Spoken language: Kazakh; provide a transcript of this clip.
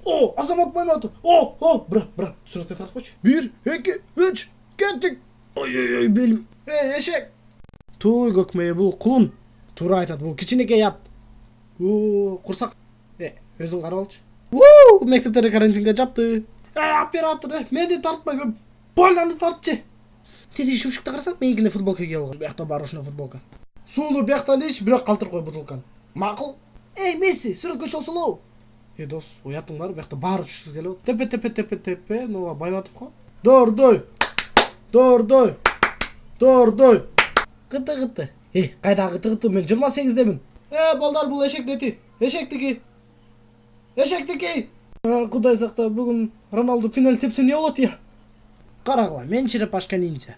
О, Азамат Байматов. О, брат, суретке тартпачы. 1, 2, 3, кеттик. Ой, белим. Эшек. Той көкмейе бул кулун. Туура айтат, бул кичинекей ат. Курсак. Өзүң карап алчы. Мектептерди карантинге жапты. Оператор, мени тартпай, Поляны тартчы. Тети шумшукта карасаң, меникине футболка кийип алган. Биякта барушна футболка. Сулуу бияктан ич, бирок калтырып кой бутылканы. Макул. Месси, суретке чолсулуу. Дос, уятың бар, биякта баары түшсүз келип. Тепе, нова Байматовго. Дордой. Кыты. Кайдагы кыты, мен 28-демин. Балдар, бул эшектети. Эшектики. Кудай сакта, бүгүн Роналду пенальти тепсе эмне болот я? Карагыла, мен черепашка ниндзя.